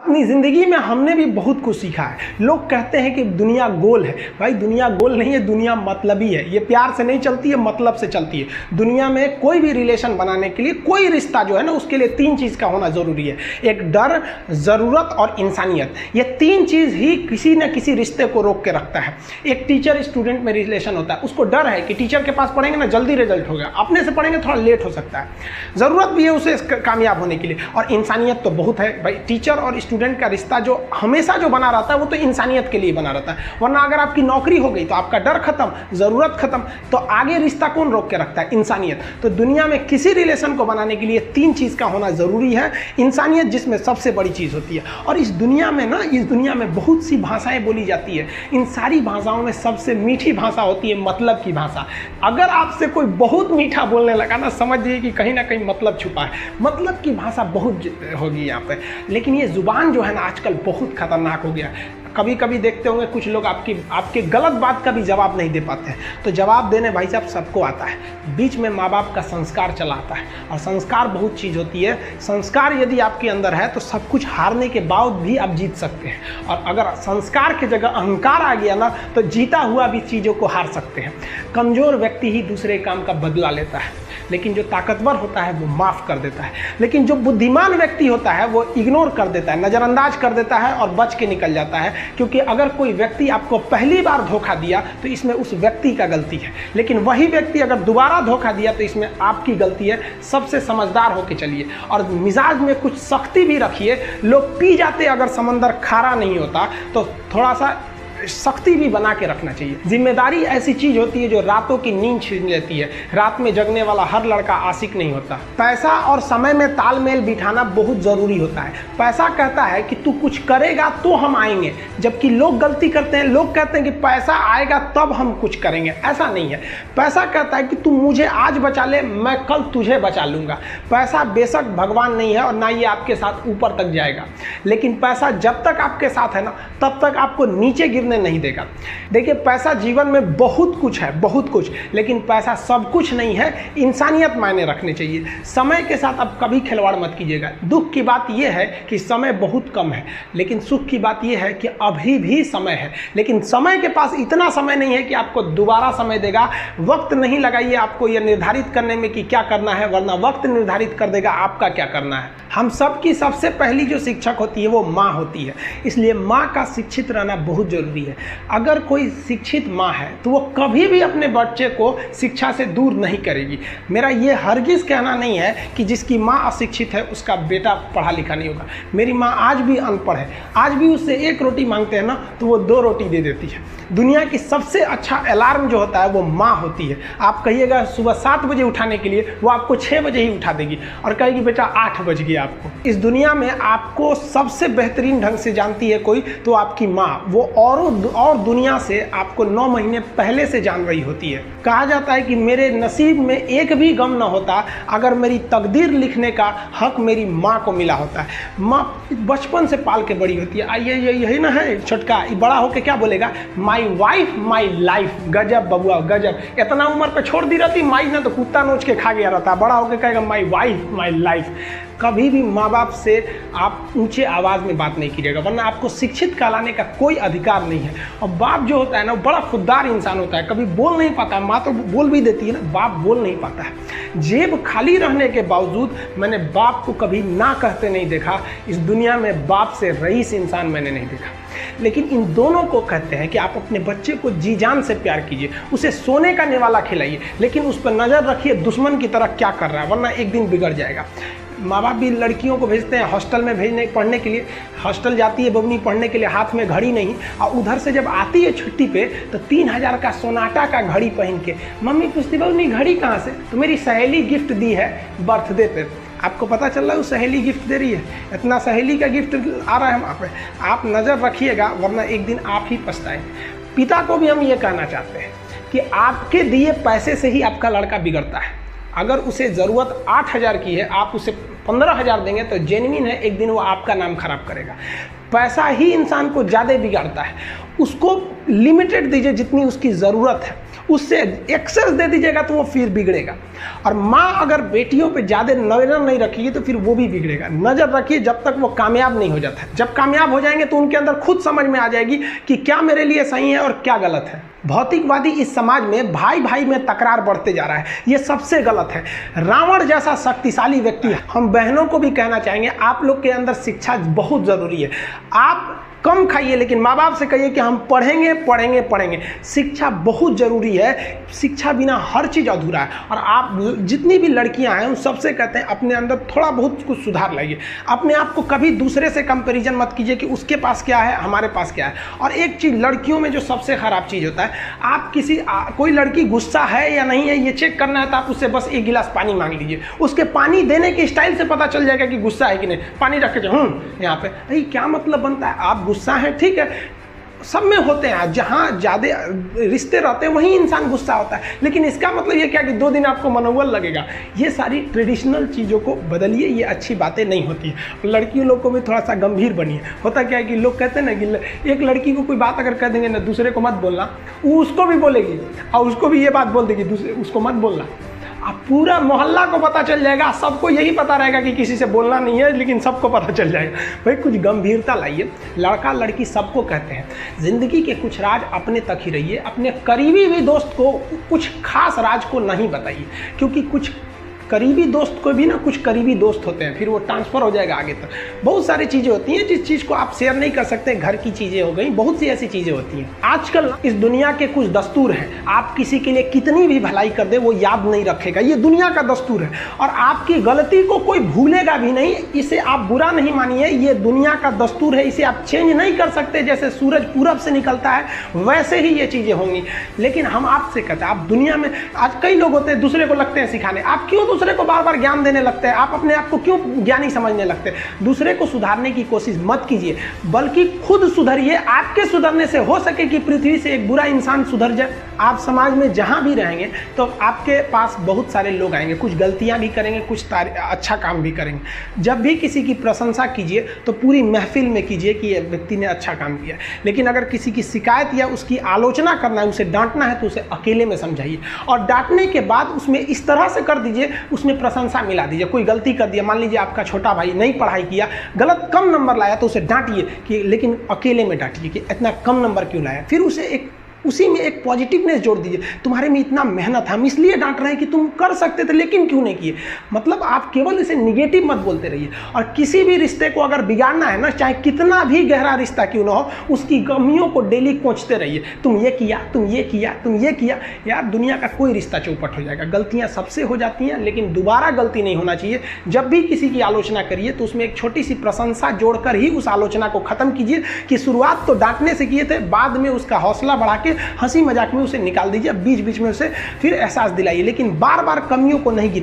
अपनी ज़िंदगी में हमने भी बहुत कुछ सीखा है। लोग कहते हैं कि दुनिया गोल है। भाई दुनिया गोल नहीं है, दुनिया मतलबी है। ये प्यार से नहीं चलती है, मतलब से चलती है। दुनिया में कोई भी रिलेशन बनाने के लिए, कोई रिश्ता जो है ना, उसके लिए तीन चीज़ का होना ज़रूरी है। एक डर, ज़रूरत और इंसानियत। ये तीन चीज़ ही किसी न किसी रिश्ते को रोक के रखता है। एक टीचर स्टूडेंट में रिलेशन होता है, उसको डर है कि टीचर के पास पढ़ेंगे ना जल्दी रिजल्ट होगा, अपने से पढ़ेंगे थोड़ा लेट हो सकता है। ज़रूरत भी है उसे कामयाब होने के लिए, और इंसानियत तो बहुत है भाई। टीचर और स्टूडेंट का रिश्ता जो हमेशा जो बना रहता है वो तो इंसानियत के लिए बना रहता है। वरना अगर आपकी नौकरी हो गई तो आपका डर खत्म, ज़रूरत खत्म, तो आगे रिश्ता कौन रोक के रखता है? इंसानियत। तो दुनिया में किसी रिलेशन को बनाने के लिए तीन चीज़ का होना ज़रूरी है। इंसानियत जिसमें सबसे बड़ी चीज़ होती है। और इस दुनिया में बहुत सी भाषाएं बोली जाती है। इन सारी भाषाओं में सबसे मीठी भाषा होती है मतलब की भाषा। अगर आपसे कोई बहुत मीठा बोलने लगा ना, समझिए कि कहीं ना कहीं मतलब छुपा है। मतलब की भाषा बहुत होगी यहाँ पे। लेकिन ये जुबान जो है ना आजकल बहुत खतरनाक हो गया। कभी कभी देखते होंगे कुछ लोग आपके गलत बात का भी जवाब नहीं दे पाते हैं। तो जवाब देने भाई साहब सबको आता है। बीच में माँ बाप का संस्कार चला आता है, और संस्कार बहुत चीज़ होती है। संस्कार यदि आपके अंदर है तो सब कुछ हारने के बाद भी आप जीत सकते हैं। और अगर संस्कार की जगह अहंकार आ गया ना, तो जीता हुआ भी चीज़ों को हार सकते हैं। कमज़ोर व्यक्ति ही दूसरे काम का बदला लेता है, लेकिन जो ताकतवर होता है वो माफ़ कर देता है। लेकिन जो बुद्धिमान व्यक्ति होता है वो इग्नोर कर देता है, नज़रअंदाज कर देता है और बच के निकल जाता है। क्योंकि अगर कोई व्यक्ति आपको पहली बार धोखा दिया तो इसमें उस व्यक्ति का गलती है, लेकिन वही व्यक्ति अगर दोबारा धोखा दिया तो इसमें आपकी गलती है। सबसे समझदार होके चलिए, और मिजाज में कुछ सख्ती भी रखिए। लोग पी जाते अगर समंदर खारा नहीं होता, तो थोड़ा सा सख्ती भी बना के रखना चाहिए। जिम्मेदारी ऐसी चीज होती है जो रातों की नींद छीन लेती है। रात में जगने वाला हर लड़का आशिक नहीं होता। पैसा और समय में तालमेल बिठाना बहुत जरूरी होता है। पैसा कहता है कि तू कुछ करेगा तो हम आएंगे, जबकि लोग गलती करते हैं। लोग कहते हैं कि पैसा आएगा तब हम कुछ करेंगे। ऐसा नहीं है। पैसा कहता है कि तू मुझे आज बचा ले, मैं कल तुझे बचा लूंगा। पैसा बेशक भगवान नहीं है और ना ये आपके साथ ऊपर तक जाएगा, लेकिन पैसा जब तक आपके साथ है ना, तब तक आपको नीचे गिरने नहीं देगा। देखिए, पैसा जीवन में बहुत कुछ है, बहुत कुछ, लेकिन पैसा सब कुछ नहीं है। इंसानियत मायने रखने चाहिए। समय के साथ आप कभी खिलवाड़ मत कीजिएगा। दुख की बात यह है कि समय बहुत कम है, लेकिन सुख की बात यह है कि अभी भी समय है। लेकिन समय के पास इतना समय नहीं है कि आपको दोबारा समय देगा। वक्त नहीं लगाइए आपको यह निर्धारित करने में कि क्या करना है, वरना वक्त निर्धारित कर देगा आपका क्या करना है। हम सब की सबसे पहली जो शिक्षक होती है वो माँ होती है, इसलिए माँ का शिक्षित रहना बहुत जरूरी है। अगर कोई शिक्षित माँ है तो वो कभी भी अपने बच्चे को शिक्षा से दूर नहीं करेगी। मेरा ये हरगिज़ कहना नहीं है कि जिसकी माँ अशिक्षित है उसका बेटा पढ़ा लिखा नहीं होगा। मेरी माँ आज भी अनपढ़ है, आज भी उससे एक रोटी मांगते हैं ना तो वो 2 रोटी दे देती है। दुनिया की सबसे अच्छा अलार्म जो होता है वो माँ होती है। आप कहिएगा सुबह 7 बजे उठाने के लिए, वो आपको 6 बजे ही उठा देगी और कहेगी बेटा 8 बज गया आपको। इस दुनिया में आपको सबसे बेहतरीन ढंग से जानती है कोई तो आपकी माँ। वो और दुनिया से आपको 9 महीने पहले से जान रही होती है। कहा जाता है कि मेरे नसीब में एक भी गम ना होता अगर मेरी तकदीर लिखने का हक मेरी माँ को मिला होता है। माँ बचपन से पाल के बड़ी होती है। आइए यही ना है छोटका, बड़ा होके क्या बोलेगा? My wife my life. गजब बबुआ गजब। इतना उम्र पे छोड़ दी रहती माई ना तो कुत्ता नोच के खा गया रहता। बड़ा होके कहेगा माई वाइफ माई लाइफ। कभी भी माँ बाप से आप ऊंचे आवाज़ में बात नहीं कीजिएगा, वरना आपको शिक्षित कहलाने का कोई अधिकार नहीं है। और बाप जो होता है ना, बड़ा खुददार इंसान होता है, कभी बोल नहीं पाता है। माँ तो बोल भी देती है ना, बाप बोल नहीं पाता है। जेब खाली रहने के बावजूद मैंने बाप को कभी ना कहते नहीं देखा। इस दुनिया में बाप से रईस इंसान मैंने नहीं देखा। लेकिन इन दोनों को कहते हैं कि आप अपने बच्चे को जी जान से प्यार कीजिए, उसे सोने का निवाला खिलाइए, लेकिन उस पर नज़र रखिए दुश्मन की तरह क्या कर रहा है, वरना एक दिन बिगड़ जाएगा। माँ बाप भी लड़कियों को भेजते हैं हॉस्टल में पढ़ने के लिए। हॉस्टल जाती है बबनी पढ़ने के लिए, हाथ में घड़ी नहीं, और उधर से जब आती है छुट्टी पे तो 3000 का सोनाटा का घड़ी पहन के मम्मी पूछती बबनी घड़ी कहाँ से? तो मेरी सहेली गिफ्ट दी है बर्थडे पे। आपको पता चल रहा है वो सहेली गिफ्ट दे रही है। इतना सहेली का गिफ्ट आ रहा है वहाँ पे। आप नज़र रखिएगा, वरना एक दिन आप ही पछताएंगे। पिता को भी हम ये कहना चाहते हैं कि आपके दिए पैसे से ही आपका लड़का बिगड़ता है। अगर उसे ज़रूरत 8000 की है, आप उसे 15000 देंगे तो जेन्युइन है, एक दिन वो आपका नाम खराब करेगा। पैसा ही इंसान को ज़्यादा बिगाड़ता है। उसको लिमिटेड दीजिए जितनी उसकी ज़रूरत है, उससे एक्सेस दे दीजिएगा तो वो फिर बिगड़ेगा। और माँ अगर बेटियों पे ज़्यादा नज़र नहीं रखेगी तो फिर वो भी बिगड़ेगा। नज़र रखिए जब तक वो कामयाब नहीं हो जाता। जब कामयाब हो जाएंगे तो उनके अंदर खुद समझ में आ जाएगी कि क्या मेरे लिए सही है और क्या गलत है। भौतिकवादी इस समाज में भाई भाई में तकरार बढ़ते जा रहा है, ये सबसे गलत है। रावण जैसा शक्तिशाली व्यक्ति है। हम बहनों को भी कहना चाहेंगे, आप लोग के अंदर शिक्षा बहुत ज़रूरी है। आप कम खाइए लेकिन माँ बाप से कहिए कि हम पढ़ेंगे पढ़ेंगे पढ़ेंगे। शिक्षा बहुत ज़रूरी है, शिक्षा बिना हर चीज़ अधूरा है। और आप जितनी भी लड़कियां हैं उन सबसे कहते हैं अपने अंदर थोड़ा बहुत कुछ सुधार लाइए। अपने आप को कभी दूसरे से कंपैरिजन मत कीजिए कि उसके पास क्या है हमारे पास क्या है। और एक चीज़ लड़कियों में जो सबसे ख़राब चीज़ होता है, आप कोई लड़की गुस्सा है या नहीं है ये चेक करना है तो आप उससे बस एक गिलास पानी मांग लीजिए। उसके पानी देने के स्टाइल से पता चल जाएगा कि गुस्सा है कि नहीं। पानी रख के जाओ यहाँ पे, अरे क्या मतलब बनता है? आप गुस्सा है, ठीक है, सब में होते हैं। जहाँ ज़्यादा रिश्ते रहते हैं वहीं इंसान गुस्सा होता है, लेकिन इसका मतलब ये क्या कि 2 दिन आपको मनोबल लगेगा। ये सारी ट्रेडिशनल चीज़ों को बदलिए, ये अच्छी बातें नहीं होती है। लड़कियों लोग को भी थोड़ा सा गंभीर बनिए। होता क्या है कि लोग कहते हैं ना कि एक लड़की को कोई बात अगर कह देंगे ना दूसरे को मत बोलना, वो उसको भी बोलेगी और उसको भी ये बात बोल देगी उसको मत बोलना। अब पूरा मोहल्ला को पता चल जाएगा, सबको यही पता रहेगा कि किसी से बोलना नहीं है, लेकिन सबको पता चल जाएगा। भाई कुछ गंभीरता लाइए। लड़का लड़की सबको कहते हैं, ज़िंदगी के कुछ राज अपने तक ही रहिए। अपने करीबी भी दोस्त को कुछ खास राज को नहीं बताइए, क्योंकि कुछ करीबी दोस्त को भी ना कुछ करीबी दोस्त होते हैं, फिर वो ट्रांसफ़र हो जाएगा आगे तक। बहुत सारी चीज़ें होती हैं जिस चीज़ को आप शेयर नहीं कर सकते। घर की चीज़ें हो गई, बहुत सी ऐसी चीज़ें होती हैं। आजकल इस दुनिया के कुछ दस्तूर हैं, आप किसी के लिए कितनी भी भलाई कर दे वो याद नहीं रखेगा। ये दुनिया का दस्तूर है और आपकी गलती को कोई भूलेगा भी नहीं। इसे आप बुरा नहीं मानिए, ये दुनिया का दस्तूर है, इसे आप चेंज नहीं कर सकते। जैसे सूरज पूरब से निकलता है वैसे ही ये चीज़ें होंगी। लेकिन हम आपसे कहते हैं, आप दुनिया में आज कई लोग होते हैं दूसरे को लगते हैं सिखाने। आप क्यों दूसरे को बार बार ज्ञान देने लगते हैं? आप अपने आप को क्यों ज्ञानी समझने लगते हैं? दूसरे को सुधारने की कोशिश मत कीजिए, बल्कि खुद सुधरिए। आपके सुधरने से हो सके कि पृथ्वी से एक बुरा इंसान सुधर जाए। आप समाज में जहां भी रहेंगे तो आपके पास बहुत सारे लोग आएंगे, कुछ गलतियां भी करेंगे, कुछ अच्छा काम भी करेंगे। जब भी किसी की प्रशंसा कीजिए तो पूरी महफिल में कीजिए कि यह व्यक्ति ने अच्छा काम किया। लेकिन अगर किसी की शिकायत या उसकी आलोचना करना है, उसे डांटना है, तो उसे अकेले में समझाइए। और डांटने के बाद उसमें इस तरह से कर दीजिए, उसमें प्रशंसा मिला दीजिए। कोई गलती कर दिया, मान लीजिए आपका छोटा भाई नहीं पढ़ाई किया, गलत कम नंबर लाया, तो उसे डांटिए कि, लेकिन अकेले में डांटिए कि इतना कम नंबर क्यों लाया। फिर उसे उसी में एक पॉजिटिवनेस जोड़ दीजिए। तुम्हारे में इतना मेहनत है, हम इसलिए डांट रहे हैं कि तुम कर सकते थे लेकिन क्यों नहीं किए। मतलब आप केवल इसे निगेटिव मत बोलते रहिए। और किसी भी रिश्ते को अगर बिगाड़ना है ना, चाहे कितना भी गहरा रिश्ता क्यों ना हो, उसकी कमियों को डेली कोंचते रहिए। तुम ये किया, तुम ये किया, तुम ये किया। यार दुनिया का कोई रिश्ता चौपट हो जाएगा। गलतियां सबसे हो जाती हैं, लेकिन दोबारा गलती नहीं होना चाहिए। जब भी किसी की आलोचना करिए तो उसमें एक छोटी सी प्रशंसा जोड़कर ही उस आलोचना को खत्म कीजिए कि शुरुआत तो डांटने से किए थे, बाद में उसका हौसला बढ़ा के हंसी मजाक में उसे निकाल दीजिए। बीच बीच में उसे फिर एहसास दिलाइए, लेकिन बार बार कमियों को नहीं गिना।